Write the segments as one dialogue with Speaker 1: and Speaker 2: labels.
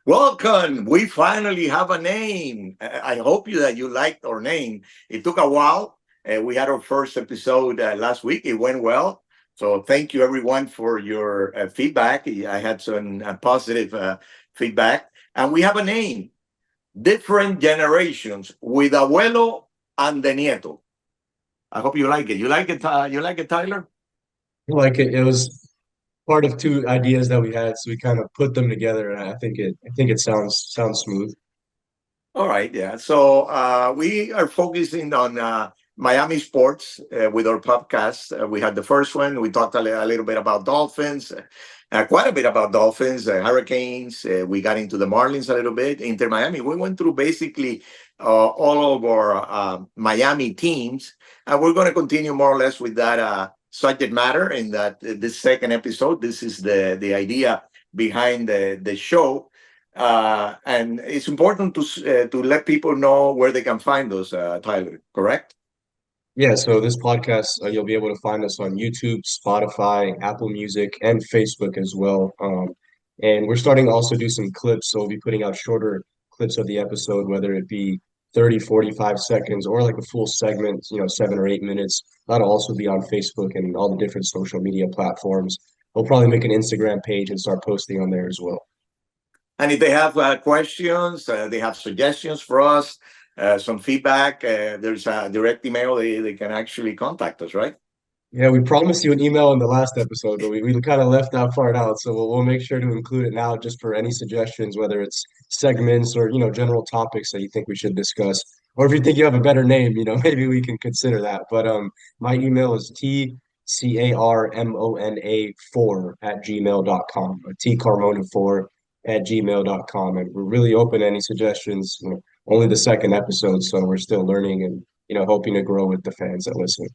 Speaker 1: Welcome. We finally have a name. I hope that you liked our name. It took a while. We had our first episode last week. It went well. So thank you everyone for your feedback. I had some positive feedback. And we have a name, Different Generations with Abuelo and the Nieto. I hope you like it. You like it, Tyler?
Speaker 2: Like it was part of two ideas that we had, so we kind of put them together, and I think it sounds smooth.
Speaker 1: All right, yeah. So we are focusing on Miami sports with our podcast. We had the first one. We talked a little bit about Dolphins, quite a bit about Dolphins, Hurricanes. We got into the Marlins a little bit, Inter Miami. We went through basically all of our Miami teams, and we're going to continue more or less with that subject matter in that this second episode. This is the idea behind the show, and it's important to let people know where they can find us, Tyler. Correct?
Speaker 2: Yeah, so this podcast, you'll be able to find us on YouTube, Spotify, Apple Music, and Facebook as well. And we're starting to also do some clips, so we'll be putting out shorter clips of the episode, whether it be 30, 45 seconds or like a full segment, 7 or 8 minutes. That'll also be on Facebook and all the different social media platforms. We'll probably make an Instagram page and start posting on there as well.
Speaker 1: And if they have questions, they have suggestions for us, some feedback, there's a direct email. They can actually contact us, right?
Speaker 2: Yeah, we promised you an email in the last episode, but we kind of left that part out. So we'll make sure to include it now just for any suggestions, whether it's segments or, general topics that you think we should discuss. Or if you think you have a better name, maybe we can consider that. But my email is tcarmona4 at gmail.com, or tcarmona4 at gmail.com. And we're really open to any suggestions. Only the second episode, so we're still learning and, hoping to grow with the fans that listen.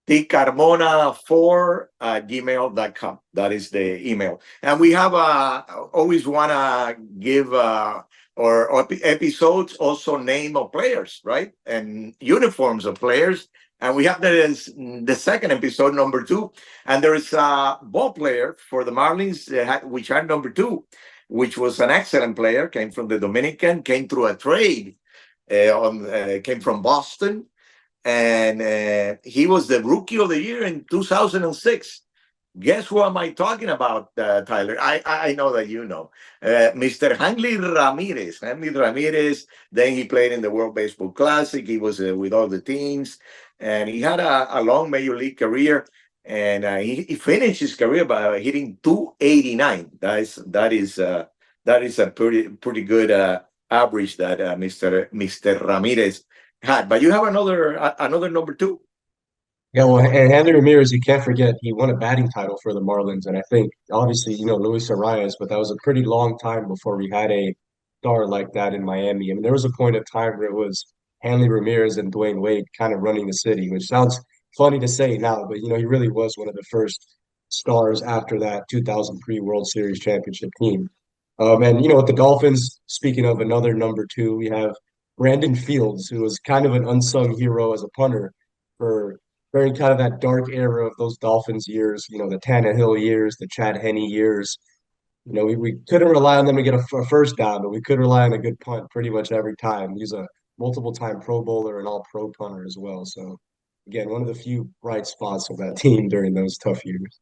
Speaker 1: Tcarmona4 at gmail.com. That is the email. And we have always want to give our episodes also name of players, right? And uniforms of players. And we have the second episode, number 2. And there is a ball player for the Marlins, which had number 2, which was an excellent player, came from the Dominican, came through a trade, came from Boston, and he was the rookie of the year in 2006. Guess who am I talking about, Tyler? I know that you know. Mr. Hanley Ramirez. Hanley Ramirez, then he played in the World Baseball Classic. He was with all the teams, and he had a long major league career. And he finished his career by hitting 289. That is a pretty good average that Mr. Ramirez had. But you have another number 2.
Speaker 2: Yeah, well, and Hanley Ramirez, you can't forget, he won a batting title for the Marlins. And I think, obviously, Luis Arias, but that was a pretty long time before we had a star like that in Miami. I mean, there was a point of time where it was Hanley Ramirez and Dwayne Wade kind of running the city, which sounds funny to say now, but, he really was one of the first stars after that 2003 World Series championship team. And, with the Dolphins, speaking of another number 2, we have Brandon Fields, who was kind of an unsung hero as a punter for during kind of that dark era of those Dolphins years, the Tannehill years, the Chad Henne years. We couldn't rely on them to get a first down, but we could rely on a good punt pretty much every time. He's a multiple time Pro Bowler and all pro punter as well. So, again, one of the few bright spots of that team during those tough years.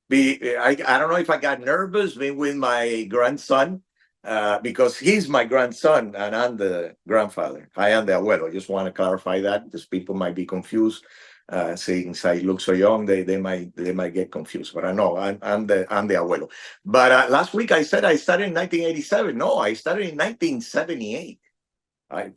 Speaker 1: I don't know if I got nervous being with my grandson, because he's my grandson and I'm the grandfather. I am the abuelo. Just want to clarify that because people might be confused. Since I look so young, they might get confused. But I know I'm the abuelo. But last week I said I started in 1987. No, I started in 1978. I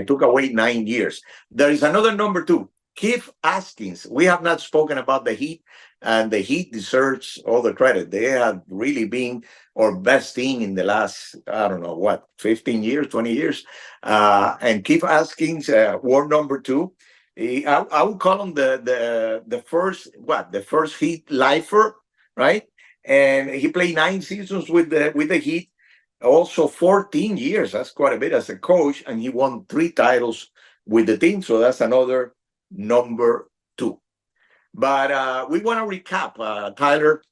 Speaker 1: took away 9 years. There is another number 2, Keith Askins. We have not spoken about the Heat, and the Heat deserves all the credit. They have really been our best team in the last, I don't know what, 15 years, 20 years. And Keith Askins, war number 2. I would call him the first Heat lifer, right? And he played 9 seasons with the Heat, also 14 years. That's quite a bit as a coach, and he won 3 titles with the team. So that's another number 2. But we want to recap, Tyler.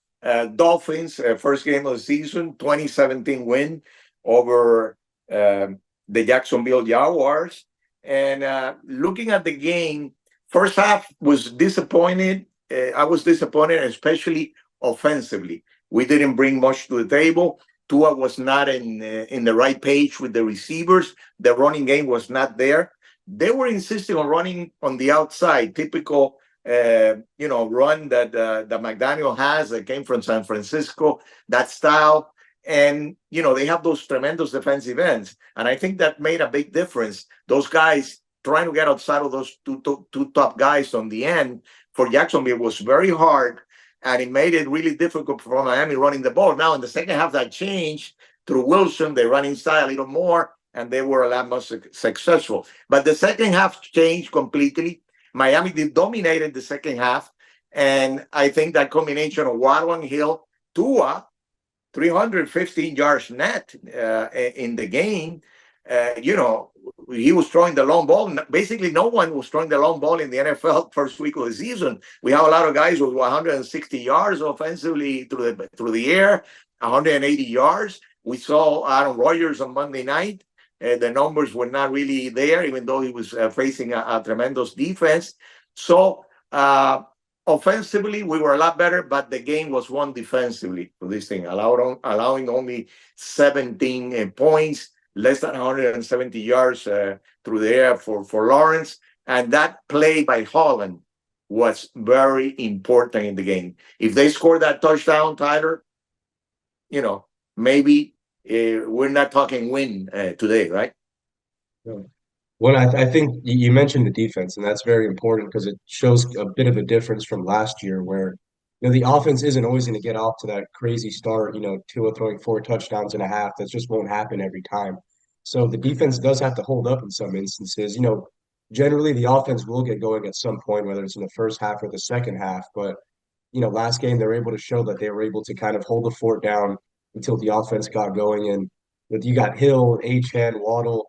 Speaker 1: Dolphins, first game of the season, 2017 win. over the Jacksonville Jaguars. And looking at the game, first half was disappointed. I was disappointed, especially offensively. We didn't bring much to the table. Tua was not in the right page with the receivers. The running game was not there. They were insisting on running on the outside, typical run that McDaniel has that came from San Francisco, that style. And they have those tremendous defensive ends, and I think that made a big difference. Those guys trying to get outside of those two top guys on the end for Jacksonville was very hard, and it made it really difficult for Miami running the ball. Now in the second half, that changed through Wilson. They run inside a little more, and they were a lot more successful. But the second half changed completely. Miami did dominated the second half, and I think that combination of Waddle and Hill, Tua, 315 yards net in the game. He was throwing the long ball. Basically, no one was throwing the long ball in the NFL first week of the season. We have a lot of guys with 160 yards offensively through the air, 180 yards. We saw Aaron Rodgers on Monday night. The numbers were not really there, even though he was facing a tremendous defense. So, offensively, we were a lot better, but the game was won defensively for this thing, allowing only 17 points, less than 170 yards through the air for Lawrence. And that play by Holland was very important in the game. If they scored that touchdown, Tyler, maybe we're not talking win today, right?
Speaker 2: Yeah. Well, I think you mentioned the defense, and that's very important because it shows a bit of a difference from last year where, the offense isn't always going to get off to that crazy start, Tua throwing 4 touchdowns and a half. That just won't happen every time. So the defense does have to hold up in some instances. Generally the offense will get going at some point, whether it's in the first half or the second half. But, last game they were able to show that they were able to kind of hold the fort down until the offense got going. And you got Hill, Achane, Waddle.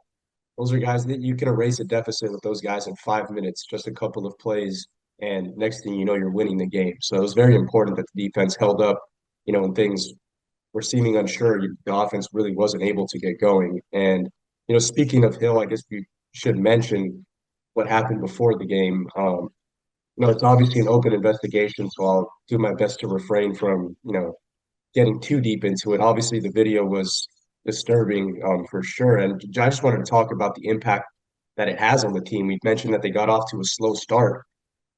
Speaker 2: Those are guys that you can erase a deficit with those guys in 5 minutes, just a couple of plays, and next thing you know, you're winning the game. So it was very important that the defense held up, when things were seeming unsure, the offense really wasn't able to get going. And, speaking of Hill, I guess we should mention what happened before the game. It's obviously an open investigation, so I'll do my best to refrain from, getting too deep into it. Obviously, the video was disturbing for sure. And I just wanted to talk about the impact that it has on the team. We mentioned that they got off to a slow start.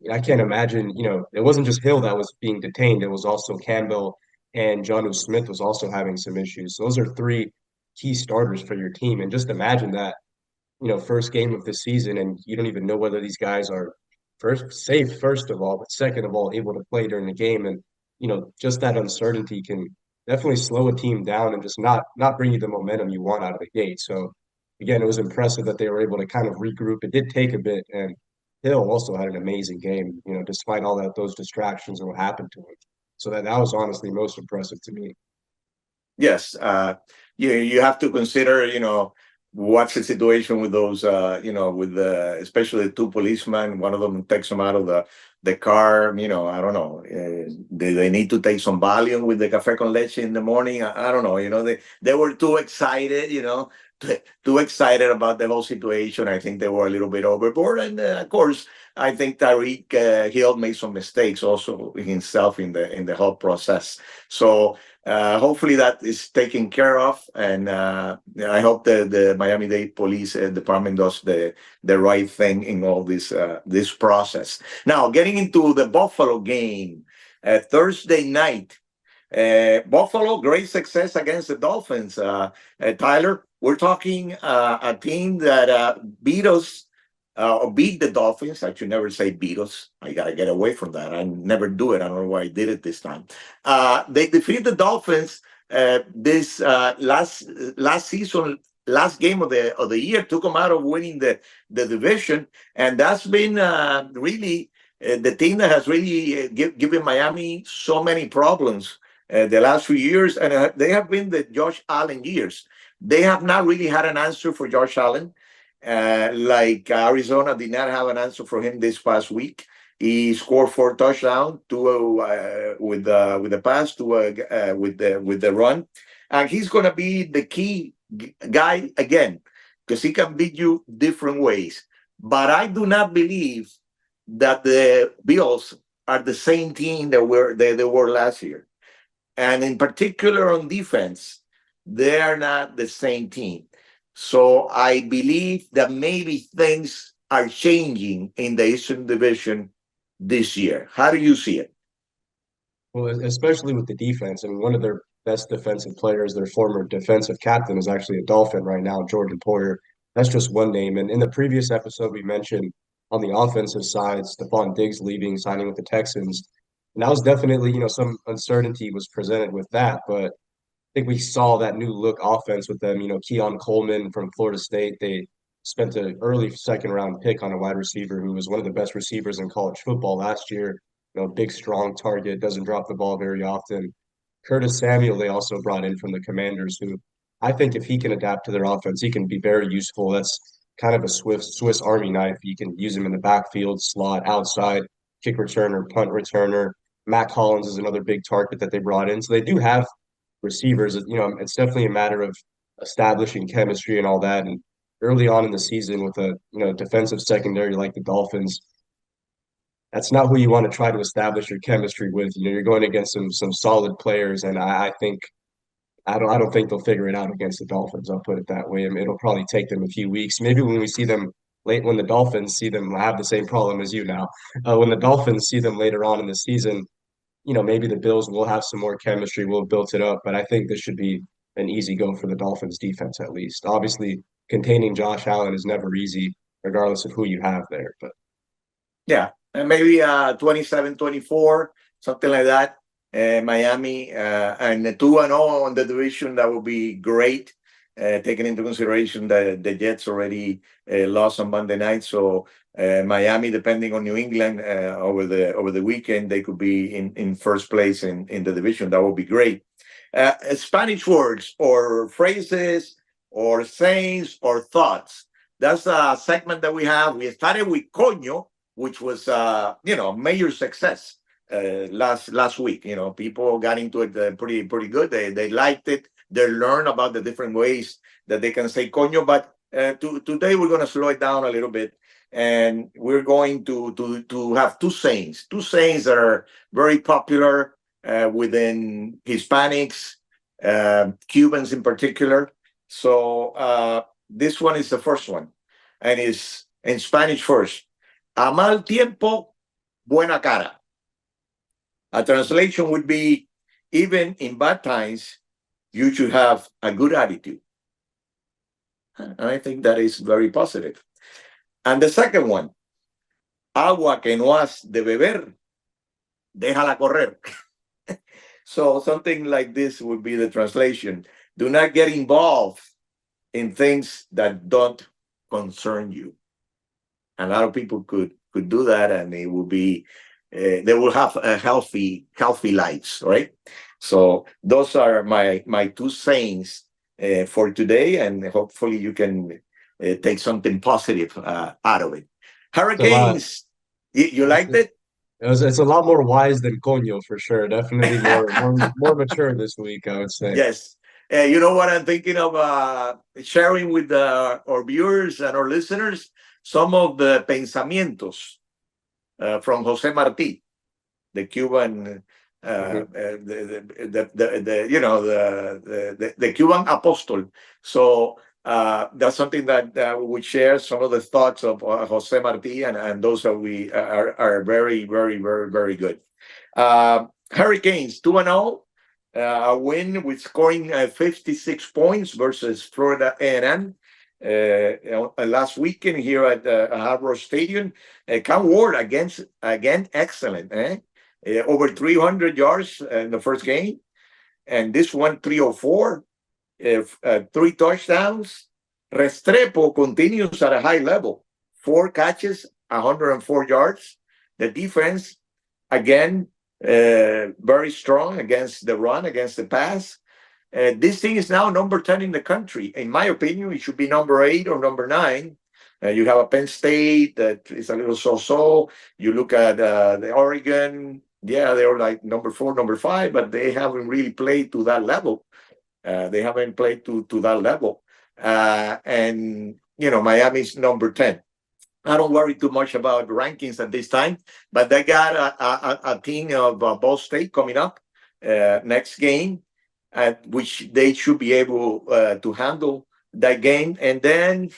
Speaker 2: I can't imagine, it wasn't just Hill that was being detained. It was also Campbell, and Jonnu Smith was also having some issues. Those are three key starters for your team. And just imagine that, first game of the season, and you don't even know whether these guys are safe, first of all, but second of all, able to play during the game. And, just that uncertainty can definitely slow a team down and just not bring you the momentum you want out of the gate. So again, it was impressive that they were able to kind of regroup. It did take a bit, and Hill also had an amazing game, despite all those distractions and what happened to him. So that was honestly most impressive to me.
Speaker 1: Yes, you have to consider, what's the situation with those, with especially the two policemen. One of them takes them out of the car. I don't know. They need to take some Valium with the cafe con leche in the morning. I don't know. They were too excited. Too excited about the whole situation. I think they were a little bit overboard, and of course, I think Tyreek Hill made some mistakes also himself in the whole process. So hopefully that is taken care of, and I hope the Miami-Dade Police Department does the right thing in all this process. Now, getting into the Buffalo game, Thursday night. Buffalo, great success against the Dolphins. Tyler, we're talking a team that beat us, or beat the Dolphins. I should never say beat us. I got to get away from that. I never do it. I don't know why I did it this time. They defeated the Dolphins this last season, last game of the year, took them out of winning the division. And that's been really the team that has really given Miami so many problems the last few years, and they have been the Josh Allen years. They have not really had an answer for Josh Allen, like Arizona did not have an answer for him this past week. He scored 4 touchdowns, 2 with the pass, 2 with the run, and he's going to be the key guy again, because he can beat you different ways. But I do not believe that the Bills are the same team they were last year. And in particular on defense, they are not the same team. So I believe that maybe things are changing in the Eastern Division this year. How do you see it?
Speaker 2: Well, especially with the defense. I mean, one of their best defensive players, their former defensive captain, is actually a Dolphin right now, Jordan Poyer. That's just one name. And in the previous episode, we mentioned on the offensive side, Stephon Diggs leaving, signing with the Texans. And that was definitely, some uncertainty was presented with that. But think we saw that new look offense with them. Keon Coleman from Florida State. They spent an early second round pick on a wide receiver who was one of the best receivers in college football last year. Big, strong target, doesn't drop the ball very often. Curtis Samuel, they also brought in from the Commanders, who I think if he can adapt to their offense, he can be very useful. That's kind of a Swiss Army knife. You can use him in the backfield, slot, outside, kick returner, punt returner. Matt Collins is another big target that they brought in. So they do have receivers. It's definitely a matter of establishing chemistry and all that. And early on in the season with a defensive secondary like the Dolphins, that's not who you want to try to establish your chemistry with. You're going against some solid players, and I think I don't think they'll figure it out against the Dolphins. I'll put it that way. I mean, it'll probably take them a few weeks. Maybe when we see them late, when the Dolphins see them have the same problem as you now. When the Dolphins see them later on in the season, maybe the Bills will have some more chemistry, will have built it up, but I think this should be an easy go for the Dolphins defense at least. Obviously, containing Josh Allen is never easy, regardless of who you have there. But
Speaker 1: Yeah, and maybe 27-24, something like that. Miami and 2-0 on the division, that would be great. Taking into consideration that the Jets already lost on Monday night, so Miami, depending on New England over the weekend, they could be in first place in the division. That would be great. Spanish words or phrases or sayings or thoughts. That's a segment that we have. We started with coño, which was major success last week. People got into it pretty good. They liked it. They learned about the different ways that they can say coño. But today we're going to slow it down a little bit, and we're going to have two sayings that are very popular within Hispanics, Cubans in particular. So this one is the first one, and is in Spanish first. A mal tiempo, buena cara. A translation would be, even in bad times, you should have a good attitude. And I think that is very positive. And the second one, agua que no has de beber, déjala correr. So something like this would be the translation. Do not get involved in things that don't concern you. A lot of people could do that, and it will be they will have a healthy lives, right? So those are my two sayings for today, and hopefully you can take something positive out of it.
Speaker 2: it's a lot.
Speaker 1: Hurricanes, you liked it?
Speaker 2: It's a lot more wise than coño for sure. Definitely more mature this week, I would say.
Speaker 1: Yes. You know what I'm thinking of sharing with our viewers and our listeners? Some of the pensamientos from Jose Marti, the Cuban, the Cuban apostle. So that's something that we would share, some of the thoughts of Jose Marti, and those that we are very, very, very, very good. Hurricanes 2-0. A win with scoring 56 points versus Florida A&M last weekend here at Hard Rock Stadium. Cam Ward again excellent. Over 300 yards in the first game, and this one 304, 3 touchdowns. Restrepo continues at a high level, 4 catches, 104 yards. The defense again very strong against the run, against the pass. This thing is now number 10 in the country. In my opinion, it should be number 8 or number 9. You have a Penn State that is a little so-so. You look at the Oregon, yeah, they're like number 4, number 5, but they haven't really played to that level. They haven't played to that level. And, Miami's number 10. I don't worry too much about rankings at this time, but they got a team of Ball State coming up next game, at which they should be able to handle that game. And then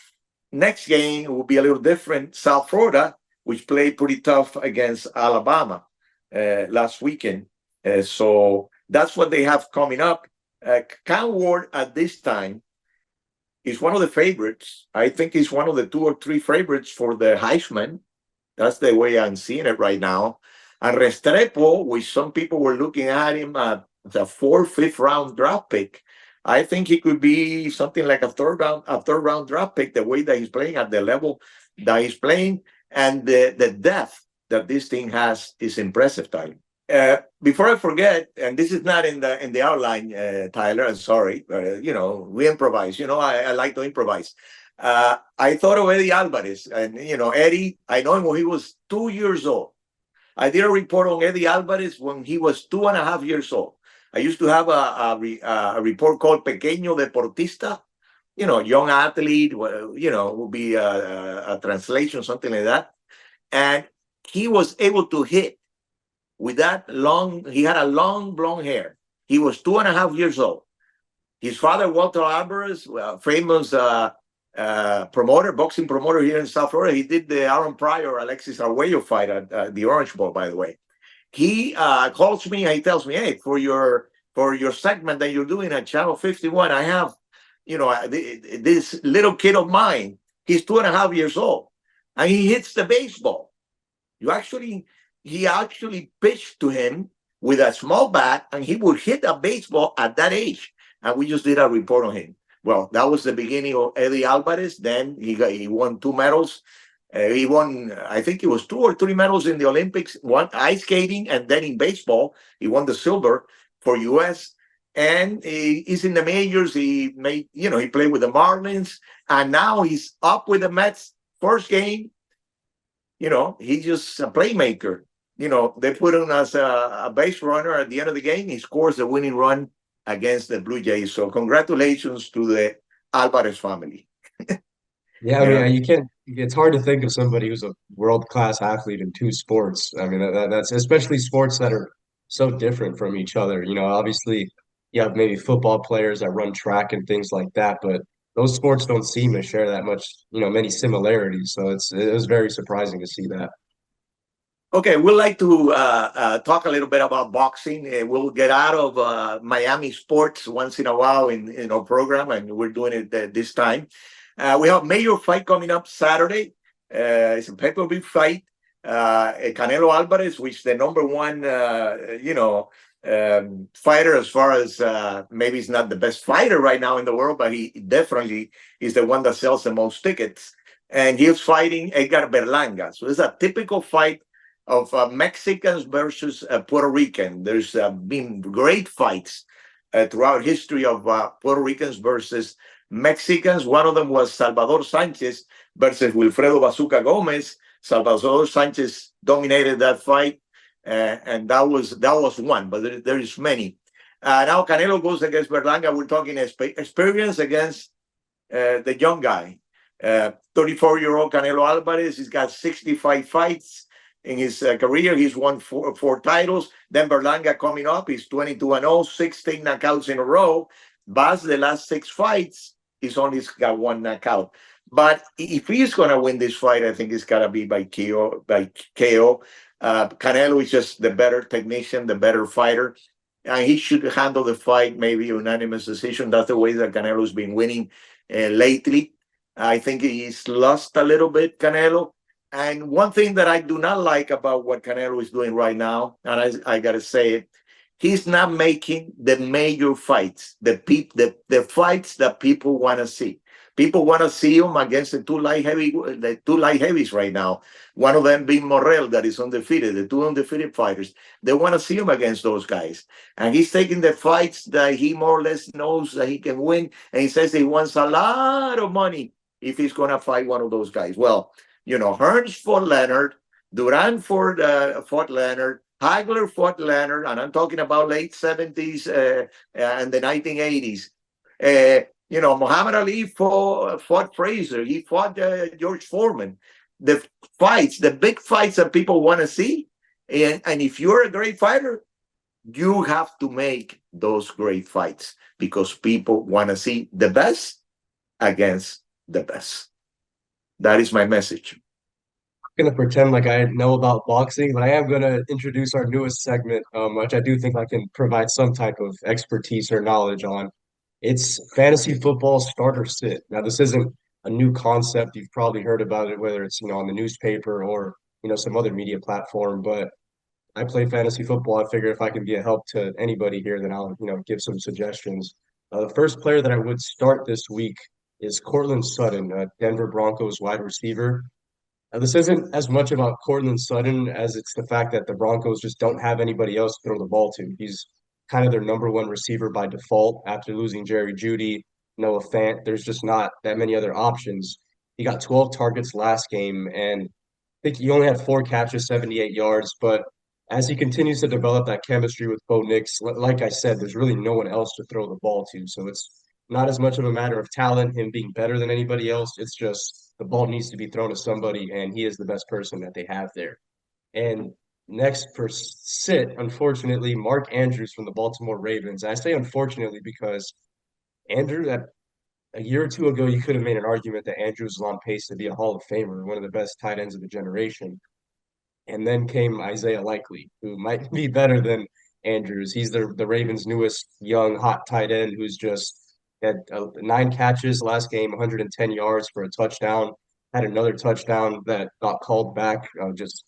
Speaker 1: next game will be a little different. South Florida, which played pretty tough against Alabama last weekend. So that's what they have coming up. Cam Ward at this time is one of the favorites. I think he's one of the 2 or 3 favorites for the Heisman. That's the way I'm seeing it right now. And Restrepo, which some people were looking at him as a 4th, 5th round draft pick. I think he could be something like a third round draft pick, the way that he's playing at the level that he's playing. And the depth that this thing has is impressive, Tyler. Before I forget, and this is not in the outline, Tyler, I'm sorry, we improvise. I like to improvise. I thought of Eddie Alvarez, and Eddie, I know him when he was 2 years old. I did a report on Eddie Alvarez when he was 2.5 years old. I used to have a report called Pequeño Deportista, young athlete, would be a translation, something like that. And he was able to hit with that he had a long blonde hair. He was 2.5 years old. His father, Walter Alvarez, famous promoter, boxing promoter here in South Florida. He did the Aaron Pryor, Alexis Arguello fight at the Orange Bowl, by the way. He calls me and he tells me, hey, for your segment that you're doing at Channel 51, I have, this little kid of mine. He's 2.5 years old, and he hits the baseball. He actually pitched to him with a small bat, and he would hit a baseball at that age. And we just did a report on him. Well, that was the beginning of Eddie Alvarez. Then he won 2 medals. He won, I think it was 2 or 3 medals in the Olympics, one ice skating, and then in baseball, he won the silver for U.S. And he's in the majors. He played with the Marlins, and now he's up with the Mets. First game, he's just a playmaker. They put him as a base runner at the end of the game. He scores the winning run against the Blue Jays. So congratulations to the Alvarez family.
Speaker 2: Yeah, I mean, you can't. It's hard to think of somebody who's a world-class athlete in 2 sports. I mean, that's especially sports that are so different from each other. Obviously, you have maybe football players that run track and things like that, but those sports don't seem to share that much, many similarities. So it was very surprising to see that.
Speaker 1: Okay, we'd like to talk a little bit about boxing. We'll get out of Miami sports once in a while in our program, and we're doing it this time. We have a major fight coming up Saturday. It's a pay-per-view fight. Canelo Alvarez, which is the number 1, fighter, as far as maybe he's not the best fighter right now in the world, but he definitely is the one that sells the most tickets. And he's fighting Edgar Berlanga. So it's a typical fight of Mexicans versus Puerto Rican. There's been great fights throughout history of Puerto Ricans versus Mexicans. One of them was Salvador Sanchez versus Wilfredo Bazooka Gomez. Salvador Sanchez dominated that fight, and that was one, but there is many. Now Canelo goes against Berlanga. We're talking experience against the young guy. 34-year-old Canelo Alvarez. He's got 65 fights in his career. He's won four titles. Then Berlanga coming up. He's 22-0, 16 knockouts in a row. But the last 6 fights, he's only got 1 knockout. But if he's going to win this fight, I think it's got to be by KO. Canelo is just the better technician, the better fighter. And he should handle the fight, maybe unanimous decision. That's the way that Canelo's been winning lately. I think he's lost a little bit, Canelo. And one thing that I do not like about what Canelo is doing right now, and I got to say it, he's not making the major fights, the fights that people want to see. People want to see him against the two light heavies right now. One of them being Morrell, that is undefeated, the 2 undefeated fighters. They want to see him against those guys. And he's taking the fights that he more or less knows that he can win. And he says he wants a lot of money if he's going to fight one of those guys. Well, Hearns fought Leonard, Duran fought Leonard, Hagler fought Leonard, and I'm talking about late 70s and the 1980s. Muhammad Ali fought Frazier. He fought George Foreman. The fights, the big fights that people want to see. And if you're a great fighter, you have to make those great fights because people want to see the best against the best. That is my message.
Speaker 2: Gonna pretend like I know about boxing, but I am gonna introduce our newest segment, which I do think I can provide some type of expertise or knowledge on. It's fantasy football starter sit. Now, this isn't a new concept. You've probably heard about it, whether it's on the newspaper or some other media platform. But I play fantasy football. I figure if I can be a help to anybody here, then I'll give some suggestions. The first player that I would start this week is Cortland Sutton, Denver Broncos wide receiver. This isn't as much about Cortland Sutton as it's the fact that the Broncos just don't have anybody else to throw the ball to. He's kind of their number one receiver by default after losing Jerry Jeudy, Noah Fant. There's just not that many other options. He got 12 targets last game, and I think he only had 4 catches, 78 yards. But as he continues to develop that chemistry with Bo Nix, like I said, there's really no one else to throw the ball to. So it's not as much of a matter of talent, him being better than anybody else. It's just the ball needs to be thrown to somebody, and he is the best person that they have there. And next for sit, unfortunately, Mark Andrews from the Baltimore Ravens. I say unfortunately because Andrew, that a year or two ago, you could have made an argument that Andrews was on pace to be a Hall of Famer, one of the best tight ends of the generation. And then came Isaiah Likely, who might be better than Andrews. He's the Ravens' newest young hot tight end who's just had 9 catches last game, 110 yards for a touchdown. Had another touchdown that got called back just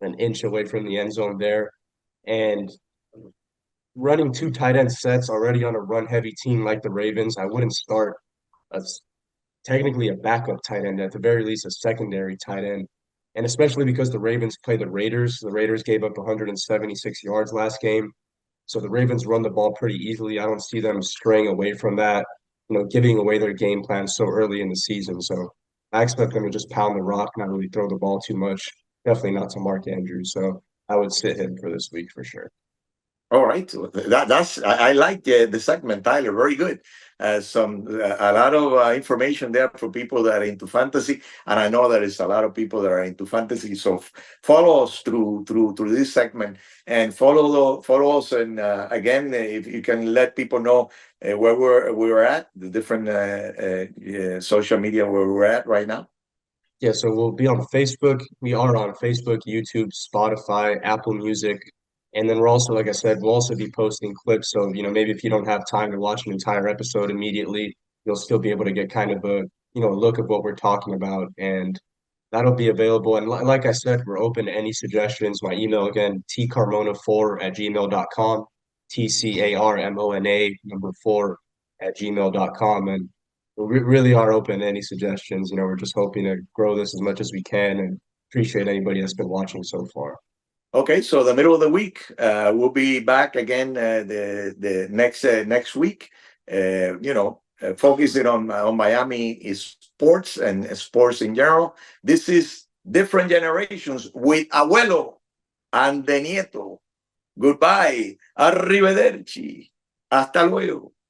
Speaker 2: an inch away from the end zone there. And running 2 tight end sets already on a run heavy team like the Ravens, I wouldn't start a technically a backup tight end, at the very least, a secondary tight end. And especially because the Ravens play the Raiders. The Raiders gave up 176 yards last game. So the Ravens run the ball pretty easily. I don't see them straying away from that, giving away their game plan so early in the season. So I expect them to just pound the rock, not really throw the ball too much. Definitely not to Mark Andrews. So I would sit him for this week for sure.
Speaker 1: All right, so that's I like the segment, Tyler. Very good. A lot of information there for people that are into fantasy, and I know there is a lot of people that are into fantasy. So follow us through this segment, and follow us. And again, if you can let people know where we're at, the different social media where we're at right now.
Speaker 2: Yeah, so we'll be on Facebook. We are on Facebook, YouTube, Spotify, Apple Music. And then we're also, like I said, we'll also be posting clips. So, maybe if you don't have time to watch an entire episode immediately, you'll still be able to get kind of a look of what we're talking about. And that'll be available. And like I said, we're open to any suggestions. My email again, tcarmona4@gmail.com, TCARMONA number 4@gmail.com. And we really are open to any suggestions. We're just hoping to grow this as much as we can and appreciate anybody that's been watching so far.
Speaker 1: Okay, so the middle of the week, we'll be back again the next week. Focusing on Miami is sports and sports in general. This is different generations with Abuelo and the Nieto. Goodbye, arrivederci, hasta luego.